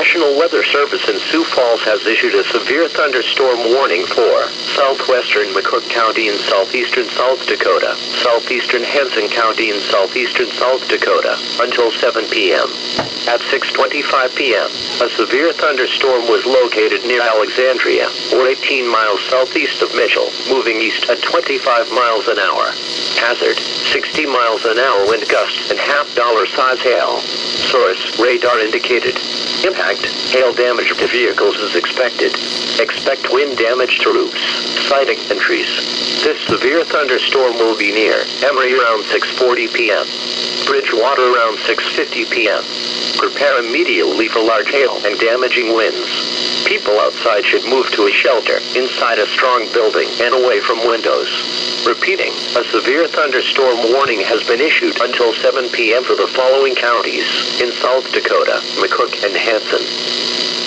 National Weather Service in Sioux Falls has issued a severe thunderstorm warning for southwestern McCook County in southeastern South Dakota, southeastern Henson County in southeastern South Dakota, until 7 p.m. At 6:25 p.m., a severe thunderstorm was located near Alexandria, or 18 miles southeast of Mitchell, moving east at 25 miles an hour. Hazard, 60 miles an hour wind gusts and $half size hail. Source, radar indicated. Impact, hail damage to vehicles is expected. Expect wind damage to roofs, siding, and trees. This severe thunderstorm will be near Emory around 6:40 p.m. Bridgewater around 6:50 p.m. Prepare immediately for large hail and damaging winds. People outside should move to a shelter inside a strong building and away from windows. Repeating, a severe thunderstorm warning has been issued until 7 p.m. for the following counties in South Dakota, McCook, and Hanson.